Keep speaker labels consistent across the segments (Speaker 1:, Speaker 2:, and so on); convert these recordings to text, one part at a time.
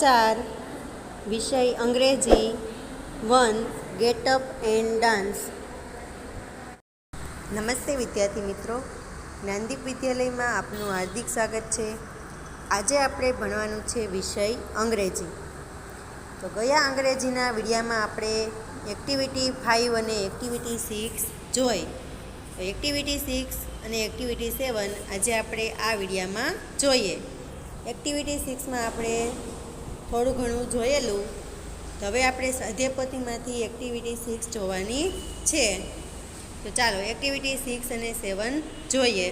Speaker 1: 4 વિષય અંગ્રેજી 1 get up and dance. નમસ્તે વિદ્યાર્થી મિત્રો, જ્ઞાનદીપ વિદ્યાલયમાં આપનું હાર્દિક સ્વાગત છે. આજે આપણે ભણવાનું છે વિષય અંગ્રેજી. તો ગયા અંગ્રેજીના વિડીયામાં આપણે એક્ટિવિટી 5 અને એક્ટિવિટી 6 જોઈ. તો એક્ટિવિટી 6 અને એક્ટિવિટી 7 આજે આપણે આ વિડીયામાં જોઈએ. એક્ટિવિટી 6માં આપણે થોડું ઘણું જોયેલું, તો હવે આપણે સ્વાધ્યાયપોથીમાંથી એક્ટિવિટી 6 જોવાની છે. તો ચાલો એક્ટિવિટી 6 અને 7 જોઈએ.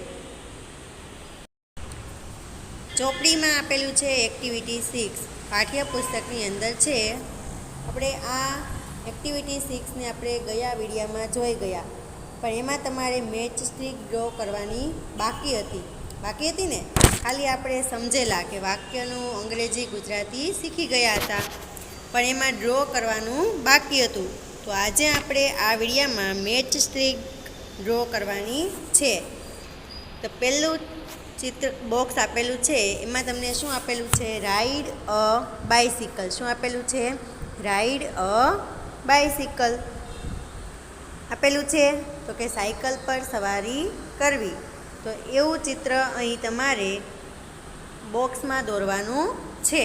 Speaker 1: ચોપડીમાં આપેલું છે એક્ટિવિટી 6, પાઠ્યપુસ્તકની અંદર છે. આપણે આ એક્ટિવિટી 6ને આપણે ગયા વિડીયામાં જોઈ ગયા, પણ એમાં તમારે મેચ સ્ટિક ડ્રો કરવાની બાકી હતી ને. ખાલી આપણે સમજેલા કે વાક્યનું અંગ્રેજી ગુજરાતી શીખી ગયા હતા, પણ એમાં ડ્રો કરવાનું બાકી હતું. તો આજે આપણે આ વિડીયામાં મેચ સ્ટિક ડ્રો કરવાની છે. તો પહેલું ચિત્ર બોક્સ આપેલું છે, એમાં તમને શું આપેલું છે? Ride a bicycle. શું આપેલું છે? રાઈડ અ બાઇસિકલ આપેલું છે. તો કે સાયકલ પર સવારી કરવી. તો એવું ચિત્ર અહીં તમારે બોક્સમાં દોરવાનું છે.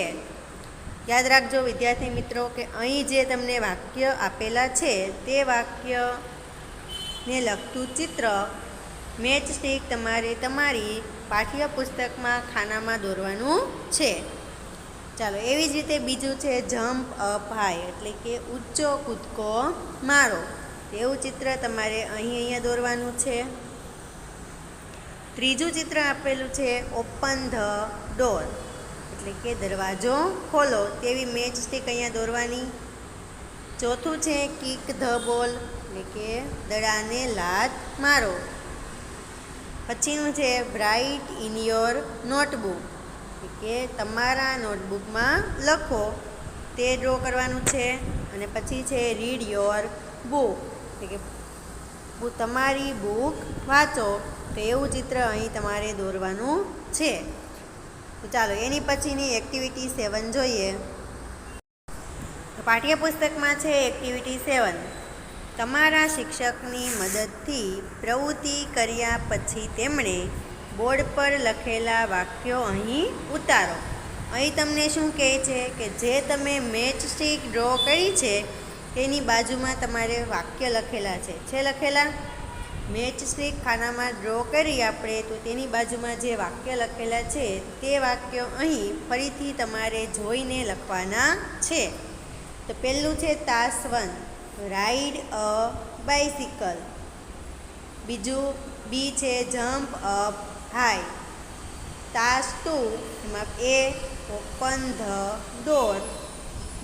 Speaker 1: યાદ રાખજો વિદ્યાર્થી મિત્રો કે અહીં જે તમને વાક્ય આપેલા છે તે વાક્યને લગતું ચિત્ર મેચ સ્ટિક તમારે તમારી પાઠ્યપુસ્તકમાં ખાનામાં દોરવાનું છે. ચાલો, એવી જ રીતે બીજું છે જમ્પ અપ હાઈ, એટલે કે ઊંચો કૂદકો મારો. એવું ચિત્ર તમારે અહીંયા દોરવાનું છે. ત્રીજું ચિત્ર આપેલું છે ઓપન ધ ડોર, એટલે કે દરવાજો ખોલો. તેવી મેચ સ્ટિક અહીંયા દોરવાની. ચોથું છે કિક ધ બોલ, એટલે કે દડાને લાત મારો. પછીનું છે રાઇટ ઇન યોર નોટબુક, એટલે કે તમારા નોટબુકમાં લખો, તે ડ્રો કરવાનું છે. અને પછી છે રીડ યોર બુક, એટલે કે તમારી બુક વાંચો. તો એવું ચિત્ર અહીં તમારે દોરવાનું છે. તો ચાલો એની પછીની એક્ટિવિટી 7 જોઈએ. પાઠ્યપુસ્તકમાં છે એક્ટિવિટી 7. તમારા શિક્ષકની મદદથી પ્રવૃત્તિ કર્યા પછી તેમણે બોર્ડ પર લખેલા વાક્યો અહીં ઉતારો. અહીં તમને શું કહે છે કે જે તમે મેચ સ્ટિક ડ્રો કરી છે તેની બાજુમાં તમારે વાક્ય લખેલા છે લખેલા મેચ સ્ટિક ખાનામાં ડ્રો કરી આપણે, તો તેની બાજુમાં જે વાક્ય લખેલા છે તે વાક્યો અહીં ફરીથી તમારે જોઈને લખવાના છે. તો પહેલું છે ટાસ્ક 1, રાઇડ અ બાઇસિકલ. બીજું બી છે જમ્પ અપ હાઈ. ટાસ્ક 2 એમાં A open the door,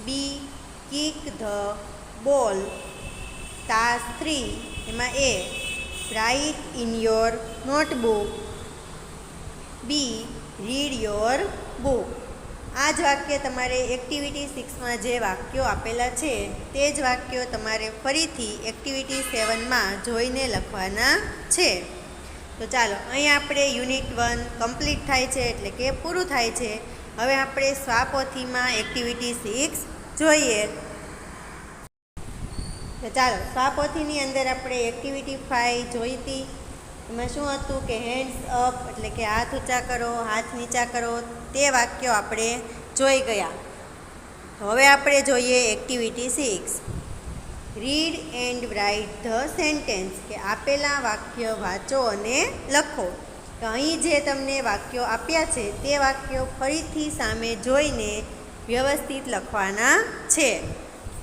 Speaker 1: B kick the ball. Task 3 એમાં A write in your notebook, B read your book. આ જ વાક્ય તમારે એક્ટિવિટી 6માં જે વાક્યો આપેલા છે તે જ વાક્યો તમારે ફરીથી એક્ટિવિટી 7માં જોઈને લખવાના છે. તો ચાલો અહીં આપણે યુનિટ 1 કમ્પ્લીટ થાય છે, એટલે કે પૂરું થાય છે. હવે આપણે સ્વાપોથીમાં એક્ટિવિટી 6 જોઈએ. તો ચાલો સ્વાપોથીની અંદર આપણે એક્ટિવિટી 5 જોઈ હતી. એમાં શું હતું કે હેન્ડ્સ અપ, એટલે કે હાથ ઊંચા કરો, હાથ નીચા કરો, તે વાક્યો આપણે જોઈ ગયા. હવે આપણે જોઈએ activity 6, read and write the sentence, કે આપેલા વાક્ય વાંચો અને લખો. તો અહીં જે તમને વાક્યો આપ્યા છે તે વાક્યો ફરીથી સામે જોઈને વ્યવસ્થિત લખવાના છે.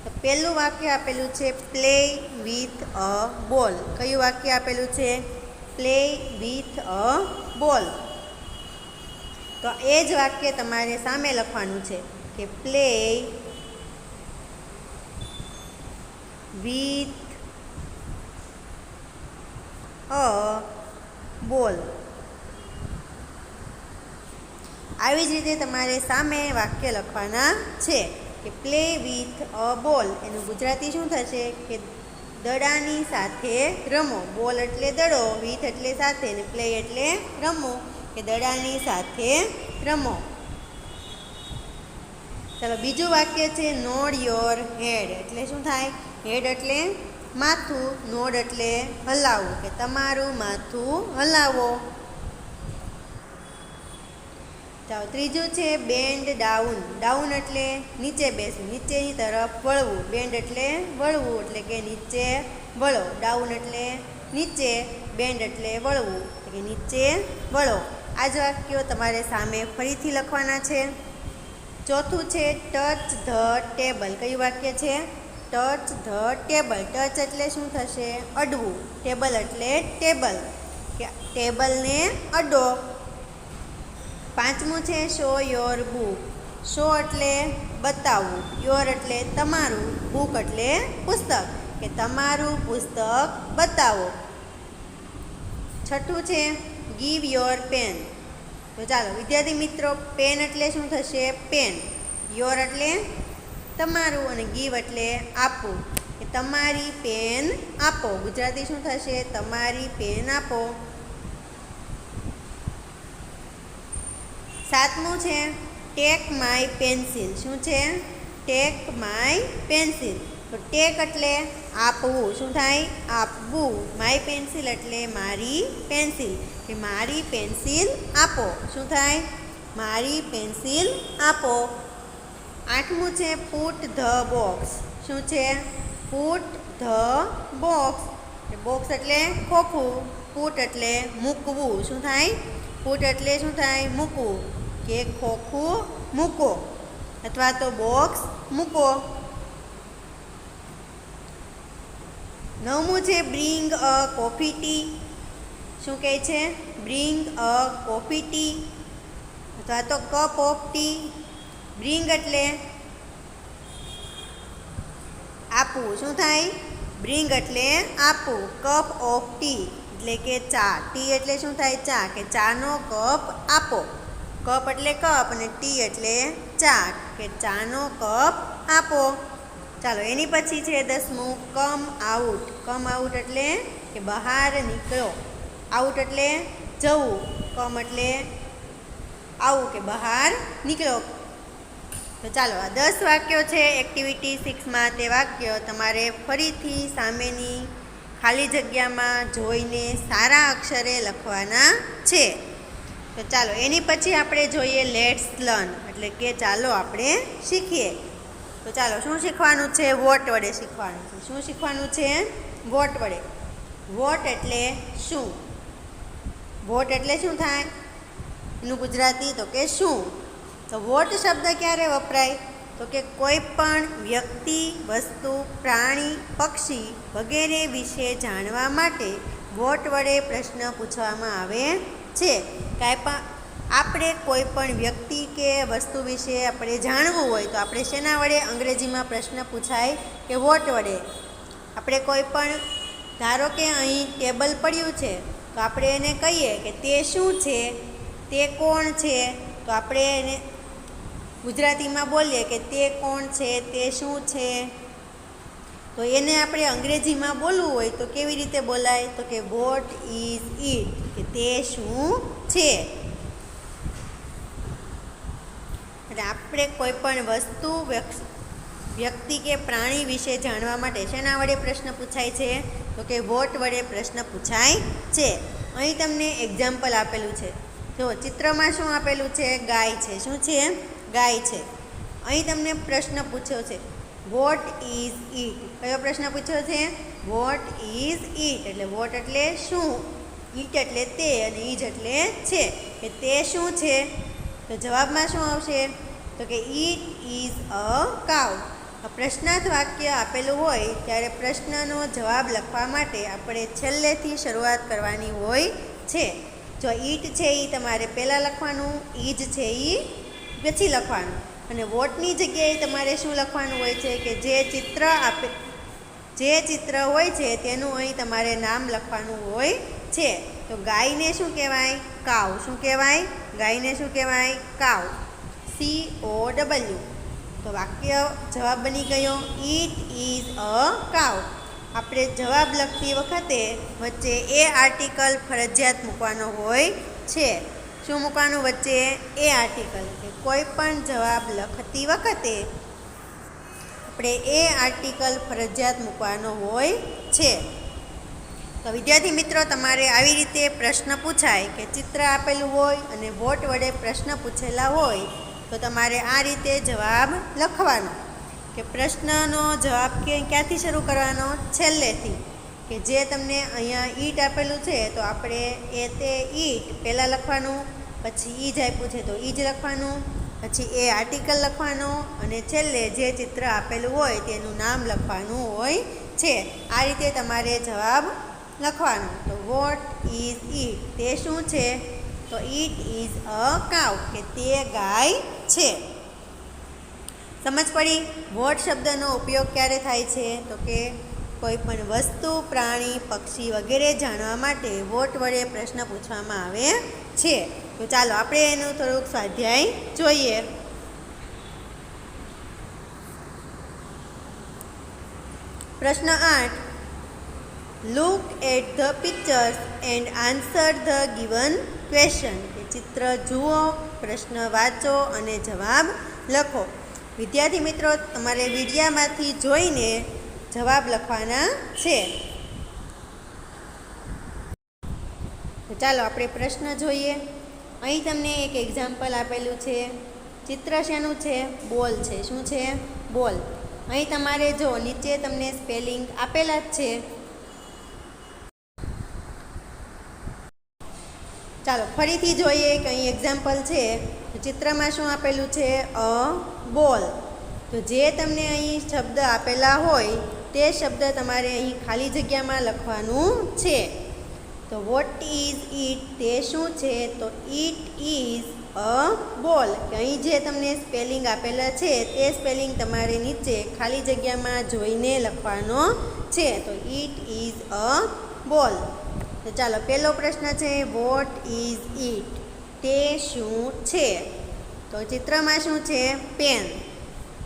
Speaker 1: તો પહેલું વાક્ય આપેલું છે પ્લે વિથ અ બોલ. કયું વાક્ય આપેલું છે? પ્લે વિથ અ બોલ. તો એ જ વાક્ય તમારે સામે લખવાનું છે કે પ્લે વિથ અ બોલ. આવી જ રીતે તમારે સામે વાક્ય લખવાના છે કે પ્લે વિથ અ બોલ. એનું ગુજરાતી શું થશે કે દડાની સાથે રમો. બોલ એટલે દડો, વિથ એટલે સાથે, ને પ્લે એટલે રમો, કે દડાની સાથે રમો. ચાલો બીજું વાક્ય છે નોડ યોર હેડ, એટલે શું થાય? હેડ એટલે માથું, નોડ એટલે હલાવવું, કે તમારું માથું હલાવો. ચાલો ત્રીજું છે બેન્ડ ડાઉન. ડાઉન એટલે નીચે બેસવું, નીચેની તરફ વળવું. બેન્ડ એટલે વળવું, એટલે કે નીચે વળો. ડાઉન એટલે નીચે, બેન્ડ એટલે વળવું, એટલે કે નીચે વળો. આ જ વાક્યો તમારે સામે ફરીથી લખવાના છે. ચોથું છે ટચ ધ ટેબલ. કયું વાક્ય છે? Touch the table. ટચ એટલે શું થશે? અડવું. ટેબલ એટલે ટેબલ, કે ટેબલને અડો. પાંચમું છે શો યોર બુક. શો એટલે બતાવવું, યોર એટલે તમારું, બુક એટલે પુસ્તક, કે તમારું પુસ્તક બતાવો. છઠ્ઠું છે ગીવ યોર પેન. તો ચાલો વિદ્યાર્થી મિત્રો, પેન એટલે શું થશે? પેન. યોર એટલે તમારું અને ગીવ એટલે આપવું, કે તમારી પેન આપો. ગુજરાતી શું થશે? તમારી પેન આપો. સાતમું છે ટેક માય પેન્સિલ. શું છે? Take my pencil. તો ટેક એટલે આપવું, શું થાય? આપવું. માય પેન્સિલ એટલે મારી પેન્સિલ, કે મારી પેન્સિલ આપો. શું થાય? મારી પેન્સિલ આપો. આઠમું છે પુટ ધ બોક્સ. શું છે? Put the box. બોક્સ એટલે ખોખું, પુટ એટલે મૂકવું. શું થાય? પુટ એટલે શું થાય? મૂકવું, કે ખોખું મૂકો અથવા તો બોક્સ મૂકો. નવમું છે બ્રિંગ અ કોફી ટી. શું કહે છે? બ્રિંગ અ કોફી ટી અથવા તો કપ ઓફ ટી. બ્રિંગ એટલે આપવું. શું થાય? બ્રિંગ એટલે આપવું. કપ ઓફ ટી એટલે કે ચા. ટી એટલે શું થાય? ચા, કે ચાનો કપ આપો. કપ એટલે કપ અને ટી એટલે ચા, કે ચાનો કપ આપો. ચાલો એની પછી છે 10મું કમ આઉટ. કમ આઉટ એટલે કે બહાર નીકળો. આઉટ એટલે જવું. કમ એટલે આવું, કે બહાર નીકળો. તો ચાલો આ 10 વાક્યો છે એક્ટિવિટી 6માં. તે વાક્યો તમારે ફરીથી સામેની ખાલી જગ્યામાં જોઈને સારા અક્ષરે લખવાના છે. તો ચાલો એની પછી આપણે જોઈએ લેટ્સ લર્ન, એટલે કે ચાલો આપણે શીખીએ. તો ચાલો શું શીખવાનું છે? વોટ વડે શીખવાનું છે. શું શીખવાનું છે? વોટ વડે. વોટ એટલે શું? વોટ એટલે શું થાય એનું ગુજરાતી? તો કે શું. તો વોટ શબ્દ ક્યારે વપરાય? તો કે કોઈ પણ વ્યક્તિ, વસ્તુ, પ્રાણી, પક્ષી વગેરે વિશે જાણવા માટે વોટ વડે પ્રશ્ન પૂછવામાં આવે છે. કાંઈ પણ આપણે કોઈ પણ વ્યક્તિ કે વસ્તુ વિશે આપણે જાણવું હોય તો આપણે શેના વડે? અંગ્રેજીમાં પ્રશ્ન પૂછાય કે વોટ વડે. આપણે કોઈ પણ, ધારો કે અહીં ટેબલ પડ્યું છે તો આપણે એને કહીએ કે તે શું છે? તે કોણ છે? તો આપણે એને ગુજરાતીમાં બોલીએ કે તે કોણ છે? તે શું છે? તો એને આપણે અંગ્રેજીમાં બોલવું હોય તો કેવી રીતે બોલાય? તો કે વોટ ઇઝ ઇટ, કે તે શું છે. એટલે આપણે કોઈ પણ વસ્તુ, વ્યક્તિ કે પ્રાણી વિશે જાણવા માટે શેના વડે પ્રશ્ન પૂછાય છે? તો કે વોટ વડે પ્રશ્ન પૂછાય છે. અહીં તમને એક્ઝામ્પલ આપેલું છે. જો ચિત્રમાં શું આપેલું છે? ગાય છે. શું છે? ગાય છે. અહીં તમને પ્રશ્ન પૂછ્યો છે વોટ ઇઝ ઇટ. કયો પ્રશ્ન પૂછ્યો છે? What is it. એટલે વોટ એટલે શું, ઇટ એટલે તે અને ઇઝ એટલે છે, કે તે શું છે. તો જવાબમાં શું આવશે? તો કે ઇટ ઇઝ અ કાઉ. પ્રશ્નાર્થ વાક્ય આપેલું હોય ત્યારે પ્રશ્નનો જવાબ લખવા માટે આપણે છેલ્લેથી શરૂઆત કરવાની હોય છે. જો ઈટ છે એ તમારે પહેલાં લખવાનું, ઇજ છે એ પછી લખવાનું, અને વોટની જગ્યાએ તમારે શું લખવાનું હોય છે? કે જે ચિત્ર હોય છે તેનું અહીં તમારે નામ લખવાનું હોય છે. તો ગાયને શું કહેવાય? કાવ. શું કહેવાય? ગાયને શું કહેવાય? કાવ. COW. તો વાક્ય જવાબ બની ગયો ઇટ ઇઝ અ કાવ. આપણે જવાબ લખતી વખતે વચ્ચે એ આર્ટિકલ ફરજિયાત મૂકવાનો હોય છે. શું મૂકવાનું વચ્ચે? એ આર્ટિકલ. કે કોઈ પણ જવાબ લખતી વખતે આપણે એ આર્ટિકલ ફરજિયાત મૂકવાનો હોય છે. તો વિદ્યાર્થી મિત્રો, તમારે આવી રીતે પ્રશ્ન પૂછાય કે ચિત્ર આપેલું હોય અને વોટ વડે પ્રશ્ન પૂછેલા હોય તો તમારે આ રીતે જવાબ લખવાનો. કે પ્રશ્નનો જવાબ ક્યાંથી શરૂ કરવાનો? છેલ્લેથી. કે જે તમને અહીંયા ઈંટ આપેલું છે તો આપણે તે ઈંટ પહેલાં લખવાનું, પછી ઈ જ આપ્યું છે તો ઈ જ લખવાનું, પછી એ આર્ટિકલ લખવાનું અને છેલ્લે જે ચિત્ર આપેલું હોય તેનું નામ લખવાનું હોય છે. આ રીતે તમારે જવાબ લખવાનો. તો વોટ ઇઝ ઈટ? તે શું છે? તો ઈટ ઇઝ અ કાઉ. કે તે ગાય છે. સમજ પડી? વોટ શબ્દનો ઉપયોગ ક્યારે થાય છે? તો કે કોઈ પણ વસ્તુ, પ્રાણી, પક્ષી વગેરે જાણવા માટે વોટ વડે પ્રશ્ન પૂછવામાં આવે છે. તો ચાલો આપણે એનું થોડુંક સ્વાધ્યાય જોઈએ. પ્રશ્ન 8. Look at the pictures and answer the given question. કે ચિત્ર જુઓ, પ્રશ્ન વાંચો અને જવાબ લખો. વિદ્યાર્થી મિત્રો, તમારે વિડીયામાંથી જોઈને જવાબ લખવાના છે. તો ચાલો આપણે પ્રશ્ન જોઈએ. અહીં તમને એક એક્ઝામ્પલ આપેલું છે. ચિત્ર શેનું છે? બોલ છે. શું છે? બોલ. અહીં તમારે જો નીચે તમને સ્પેલિંગ આપેલા જ છે. ચાલો ફરીથી જોઈએ કે અહીં એક્ઝામ્પલ છે. ચિત્રમાં શું આપેલું છે? અ બોલ. તો જે તમને અહીં શબ્દ આપેલા હોય તે શબ્દ તમારે અહીં ખાલી જગ્યામાં લખવાનું છે. તો વોટ ઇઝ ઈટ? તે શું છે? તો ઈટ ઇઝ અ બોલ. કે અહીં જે તમને સ્પેલિંગ આપેલા છે તે સ્પેલિંગ તમારે નીચે ખાલી જગ્યામાં જોઈને લખવાનો છે. તો ઈટ ઇઝ અ બોલ. તો ચાલો પહેલો પ્રશ્ન છે, વોટ ઇઝ ઈટ? તે શું છે? તો ચિત્રમાં શું છે? પેન.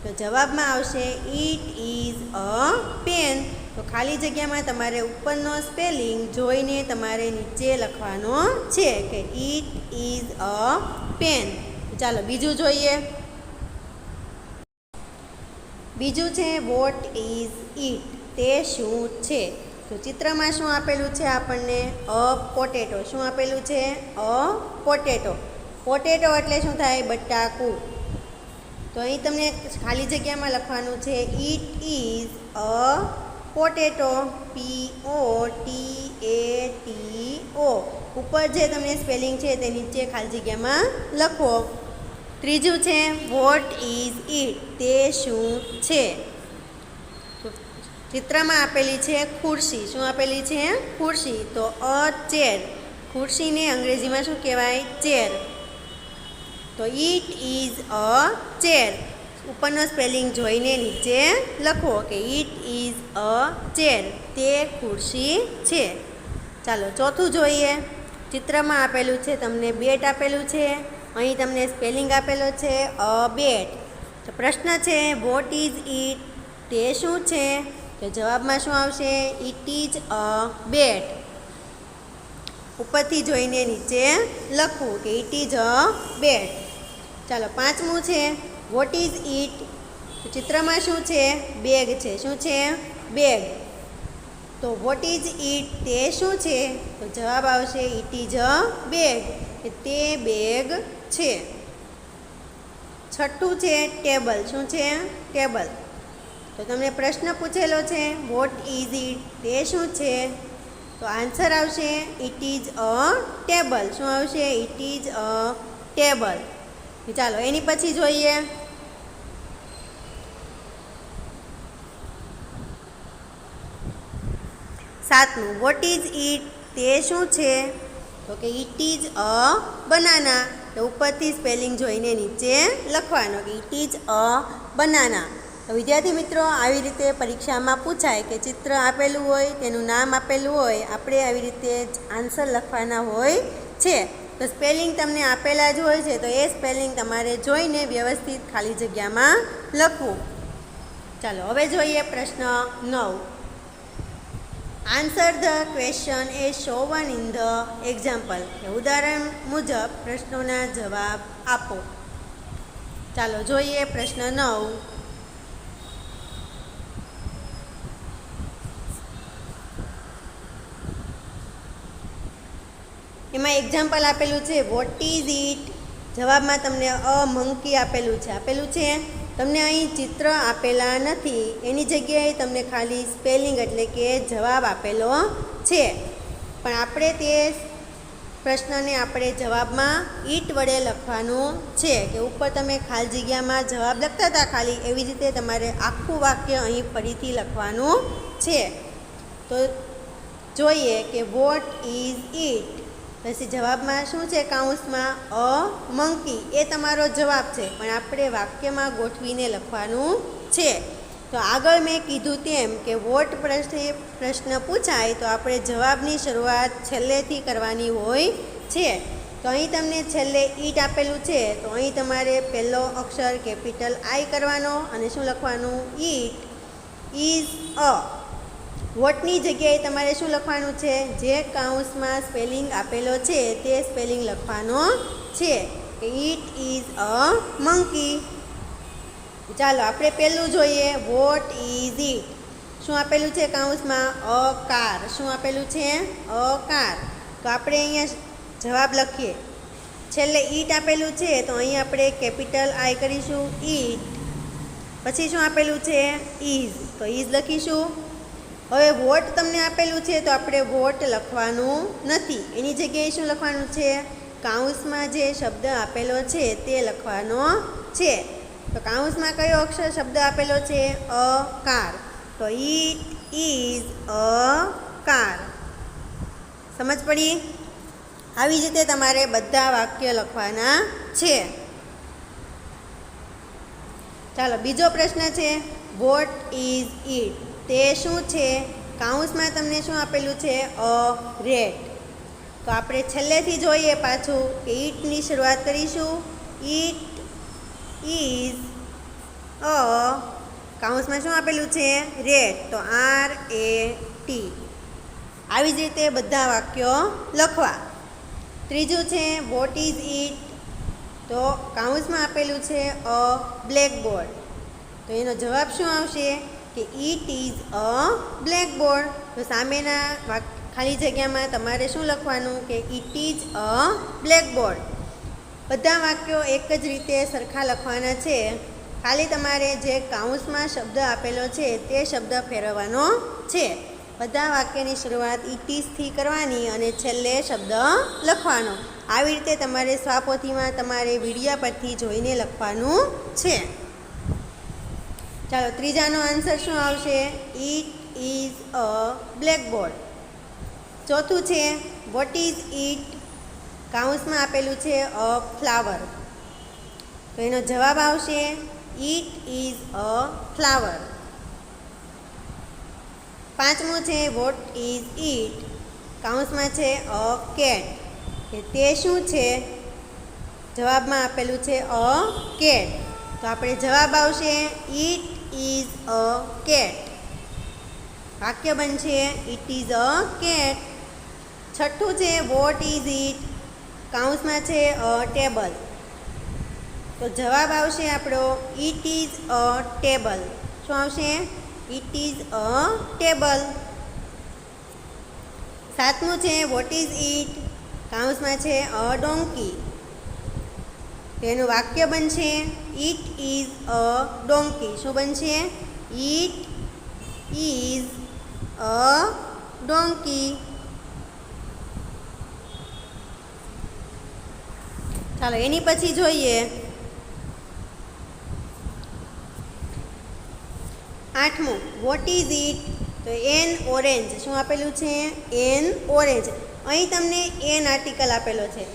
Speaker 1: તો જવાબમાં આવશે ઈટ ઇઝ અ પેન. તો ખાલી જગ્યામાં તમારે ઉપરનો સ્પેલિંગ જોઈને તમારે નીચે લખવાનો છે કે ઈટ ઇઝ અ પેન. ચાલો બીજું જોઈએ. બીજું છે વોટ ઇઝ ઈટ? તે શું છે? તો ચિત્રમાં શું આપેલું છે આપણને? અ પોટેટો. શું આપેલું છે? અ પોટેટો. પોટેટો એટલે શું થાય? બટાકું. તો અહીં તમને ખાલી જગ્યામાં લખવાનું છે it is a potato. POTATO. ઉપર જે તમને સ્પેલિંગ છે તે નીચે ખાલી જગ્યામાં લખો. ત્રીજું છે વોટ ઇઝ ઈટ? તે શું છે? ચિત્રમાં આપેલી છે ખુરશી. શું આપેલી છે? ખુરશી. તો અ ચેર. ખુરશીને અંગ્રેજીમાં શું કહેવાય? ચેર. તો ઈટ ઇઝ અ ચેર. ઉપરનો સ્પેલિંગ જોઈને નીચે લખો કે ઈટ ઇઝ અ ચેર. તે ખુરશી છે. ચાલો ચોથું જોઈએ. ચિત્રમાં આપેલું છે તમને બેટ આપેલું છે. અહીં તમને સ્પેલિંગ આપેલો છે અ બેટ. તો પ્રશ્ન છે વોટ ઇઝ ઈટ? તે શું છે? તો જવાબમાં શું આવશે? ઇટ ઇઝ અ બેટ. ઉપરથી જોઈને નીચે લખવું કે ઇટ ઇઝ અ બેટ. ચાલો પાંચમું છે વોટ ઇઝ ઈટ? તો ચિત્રમાં શું છે? બેગ છે. શું છે? બેગ. તો વોટ ઇઝ ઈટ? તે શું છે? તો જવાબ આવશે ઇટ ઇઝ અ બેગ. તે બેગ છે. છઠ્ઠું છે ટેબલ. શું છે? ટેબલ. તો તમને પ્રશ્ન પૂછેલો છે વોટ ઇઝ ઈટ? તે શું છે? તો આન્સર આવશે ઇટ ઇઝ અ ટેબલ. શું આવશે? It is a table. ચાલો એની પછી જોઈએ. સાતમું વોટ ઇઝ ઈટ? તે શું છે? તો કે ઇટ ઇઝ અ બનાના. તો ઉપરથી સ્પેલિંગ જોઈને નીચે લખવાનો કે ઇટ ઇઝ અ બનાના. તો વિદ્યાર્થી મિત્રો, આવી રીતે પરીક્ષામાં પૂછાય કે ચિત્ર આપેલું હોય, તેનું નામ આપેલું હોય, આપણે આવી રીતે આન્સર લખવાના હોય છે. તો સ્પેલિંગ તમને આપેલા જ હોય છે તો એ સ્પેલિંગ તમારે જોઈને વ્યવસ્થિત ખાલી જગ્યામાં લખવું. ચાલો હવે જોઈએ પ્રશ્ન 9. Answer the question as shown in the example. ઉદાહરણ મુજબ પ્રશ્નોના જવાબ આપો. ચાલો જોઈએ પ્રશ્ન 9. એમાં એક્ઝામ્પલ આપેલું છે વોટ ઇઝ ઇટ. જવાબમાં તમને અ મંકી આપેલું છે તમને અહીં ચિત્ર આપેલા નથી, એની જગ્યાએ તમને ખાલી સ્પેલિંગ એટલે કે જવાબ આપેલો છે. પણ આપણે તે પ્રશ્નને આપણે જવાબમાં ઈટ વડે લખવાનું છે કે ઉપર તમે ખાલી જગ્યામાં જવાબ લખતા હતા ખાલી એવી રીતે તમારે આખું વાક્ય અહીં ફરીથી લખવાનું છે. તો જોઈએ કે વોટ ઇઝ ઇટ. પછી જવાબમાં શું છે કાઉન્સમાં અ મંકી, એ તમારો જવાબ છે પણ આપણે વાક્યમાં ગોઠવીને લખવાનું છે. તો આગળ મેં કીધું તેમ કે વોટ પ્રશ્ન પૂછાય તો આપણે જવાબની શરૂઆત છેલ્લેથી કરવાની હોય છે. તો અહીં તમને છેલ્લે ઈટ આપેલું છે તો અહીં તમારે પહેલો અક્ષર કેપિટલ આઈ કરવાનો અને શું લખવાનું ઈટ ઇઝ અ. વોટની જગ્યાએ તમારે શું લખવાનું છે, જે કાઉન્સમાં સ્પેલિંગ આપેલો છે તે સ્પેલિંગ લખવાનો છે કે ઇટ ઇઝ અ મંકી. ચાલો આપણે પહેલું જોઈએ વોટ ઇઝ ઇટ. શું આપેલું છે કાઉન્સમાં અ કાર. શું આપેલું છે અ કાર. તો આપણે અહીંયા જવાબ લખીએ. છેલ્લે ઈટ આપેલું છે તો અહીં આપણે કેપિટલ આઈ કરીશું ઈટ. પછી શું આપેલું છે ઇઝ, તો ઇઝ લખીશું. હવે વોટ તમને આપેલું છે તો આપણે વોટ લખવાનું નથી, એની જગ્યાએ શું લખવાનું છે કાઉન્સમાં જે શબ્દ આપેલો છે તે લખવાનો છે. તો કાઉન્સમાં કયો અક્ષર શબ્દ આપેલો છે અ કાર. તો ઇટ ઇઝ અ કાર. સમજ પડી. આવી જ રીતે તમારે બધા વાક્ય લખવાના છે. ચાલો બીજો પ્રશ્ન છે વોટ ઇઝ ઇટ. તે શું છે. કાઉન્સમાં તમને શું આપેલું છે અ રેટ. તો આપણે છેલ્લેથી જોઈએ પાછું કે ઈટની શરૂઆત કરીશું. ઈટ ઇઝ અ કાઉન્સમાં શું આપેલું છે રેટ, તો RAT. આવી જ રીતે બધા વાક્યો લખવા. ત્રીજું છે વોટ ઇઝ ઇટ. તો કાઉન્સમાં આપેલું છે અ બ્લેકબોર્ડ. તો એનો જવાબ શું આવશે કે ઇટ ઇઝ અ બ્લેકબોર્ડ. તો સામેના ખાલી જગ્યામાં તમારે શું લખવાનું કે ઇટ ઇઝ અ બ્લેકબોર્ડ. બધા વાક્યો એક જ રીતે સરખા લખવાના છે. ખાલી તમારે જે કાઉન્સમાં શબ્દ આપેલો છે તે શબ્દ ફેરવવાનો છે. બધા વાક્યની શરૂઆત ઇટ ઇઝથી કરવાની અને છેલ્લે શબ્દ લખવાનો. આવી રીતે તમારે સ્વાપોથીમાં તમારે વિડીયા પરથી જોઈને લખવાનું છે. ચાલો ત્રીજાનો આન્સર શું આવશે ઇટ ઇઝ અ બ્લેકબોર્ડ. ચોથું છે વોટ ઇઝ ઇટ. કાઉન્સમાં આપેલું છે અ ફ્લાવર. તો એનો જવાબ આવશે ઇટ ઇઝ અ ફ્લાવર. પાંચમું છે વોટ ઇઝ ઇટ. કાઉન્સમાં છે અ કેટ. કે તે શું છે. જવાબમાં આપેલું છે અ કેટ. તો આપણે જવાબ આવશે ઇટ ઇઝ અ કેટ. વાક્ય બનશે ઇટ ઇઝ અ કેટ. છઠ્ઠું છે વોટ ઇઝ ઇટ. કાઉન્સમાં છે અ ટેબલ. તો જવાબ આવશે આપણો ઇટ ઇઝ અ ટેબલ. શું આવશે ઇટ ઇઝ અ ટેબલ. સાતમું છે વોટ ઇઝ ઇટ. કાઉન્સમાં છે અ ડોંકી. તો એનું વાક્ય બનશે ઇટ ઇઝ અ ડોંકી. શું બનશે ઇટ ઇઝ અ ડોંકી. ચાલો એની પછી જોઈએ આઠમું વોટ ઇઝ ઇટ. તો એન ઓરેન્જ. શું આપેલું છે એન ઓરેન્જ. અહીં તમને એન આર્ટિકલ આપેલો છે.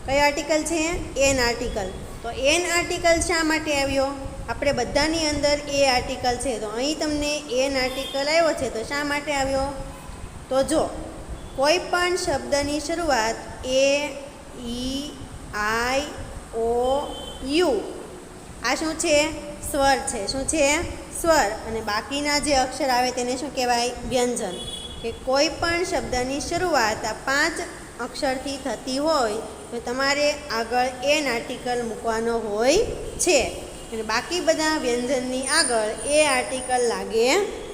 Speaker 1: કયો આર્ટિકલ છે એન આર્ટિકલ. તો એન આર્ટિકલ શા માટે આવ્યો. આપણે બધાની અંદર એ આર્ટિકલ છે તો અહીં તમને એન આર્ટિકલ આવ્યો છે તો શા માટે આવ્યો. તો જો કોઈ પણ શબ્દની શરૂઆત AEIOU આ શું છે સ્વર છે. શું છે સ્વર. અને બાકીના જે અક્ષર આવે તેને શું કહેવાય વ્યંજન. કે કોઈ પણ શબ્દની શરૂઆત આ 5 અક્ષરથી થતી હોય તો તમારે આગળ એન આર્ટિકલ મૂકવાનો હોય છે અને બાકી બધા વ્યંજનની આગળ એ આર્ટિકલ લાગે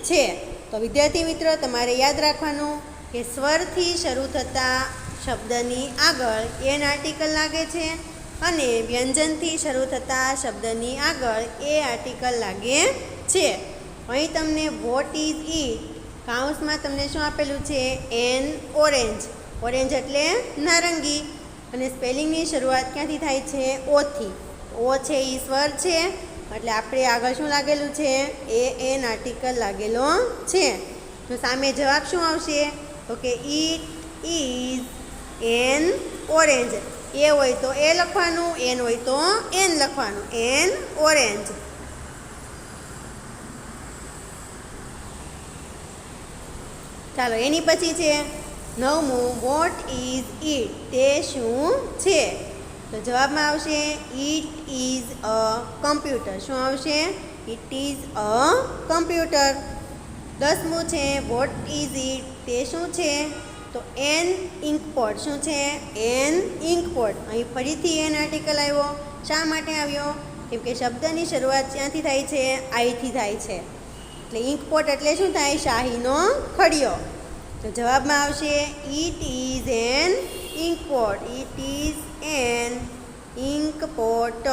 Speaker 1: છે. તો વિદ્યાર્થી મિત્રો, તમારે યાદ રાખવાનું કે સ્વરથી શરૂ થતા શબ્દની આગળ એન આર્ટિકલ લાગે છે અને વ્યંજનથી શરૂ થતા શબ્દની આગળ એ આર્ટિકલ લાગે છે. અહીં તમને વોટ ઇઝ ઇટ કાઉન્સમાં તમને શું આપેલું છે? N orange. ઓરેન્જ એટલે નારંગી અને સ્પેલિંગની શરૂઆત ક્યાંથી થાય છે? ઓથી. ઓ છે એ સ્વર છે એટલે આપણે આગળ શું લાગેલું છે? એ એન આર્ટિકલ લાગેલો છે. તો સામે જવાબ શું આવશે? તો કે ઇટ ઇઝ એન ઓરેન્જ. એ હોય તો એ લખવાનું, એન હોય તો એન લખવાનું. N orange. ચાલો એની પછી છે 9મું, વોટ ઇઝ ઇટ? તે શું છે? તો જવાબમાં આવશે ઇટ ઇઝ અ કમ્પ્યુટર. શું આવશે? It is a computer. 10મું છે વોટ ઇઝ ઇટ? તે શું છે? તો એન ઇન્કપોટ. શું છે? એન ઇન્કપોટ. અહીં ફરીથી એન આર્ટિકલ આવ્યો. શા માટે આવ્યો? કેમ કે શબ્દની શરૂઆત ક્યાંથી થાય છે? આઈથી થાય છે. એટલે ઇન્કપોટ એટલે શું થાય? શાહીનો ખડિયો. તો જવાબમાં આવશે it is an inkpot. It is an inkpot.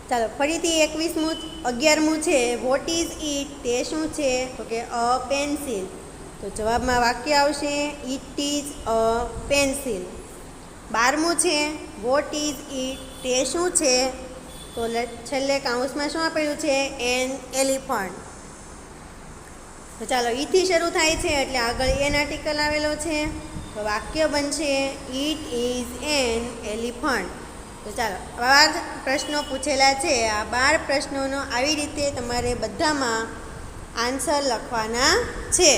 Speaker 1: ચાલો ફરીથી 11મું છે વોટ ઇઝ ઇટ? તે શું છે? તો કે અ પેન્સિલ. તો જવાબમાં વાક્ય આવશે ઇટ ઇઝ અ પેન્સિલ. 12મું છે વોટ ઇઝ ઇટ? તે શું છે? તો છેલ્લે કાઉન્સમાં શું આપેલું છે? An elephant. તો ચાલો ઈથી શરૂ થાય છે એટલે આગળ એન આર્ટિકલ આવેલો છે. તો વાક્ય બનશે ઇટ ઇઝ એન એલિફન્ટ. તો ચાલો 12 પ્રશ્નો પૂછેલા છે. આ 12 પ્રશ્નોનો આવી રીતે તમારે બધામાં આન્સર લખવાના છે.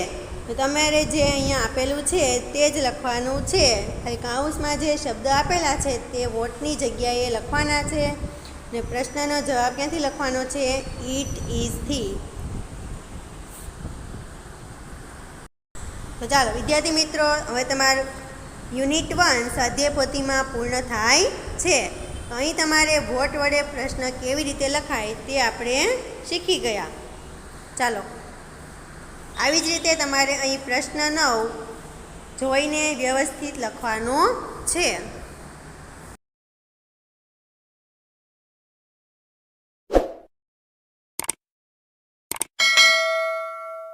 Speaker 1: તો તમારે જે અહીંયા આપેલું છે તે જ લખવાનું છે. ખાલી કાઉન્સમાં જે શબ્દ આપેલા છે તે વોટની જગ્યાએ લખવાના છે ને પ્રશ્નનો જવાબ ક્યાંથી લખવાનો છે? ઇટ ઇઝથી. તો ચાલો વિદ્યાર્થી મિત્રો, હવે તમારું યુનિટ 1 સ્વાધ્યાય પોથીમાં પૂર્ણ થાય છે. તો અહીં તમારે વોટ વડે પ્રશ્ન કેવી રીતે લખાય તે આપણે શીખી ગયા. ચાલો આવી જ રીતે તમારે અહીં પ્રશ્ન 9 જોઈને વ્યવસ્થિત લખવાનો છે.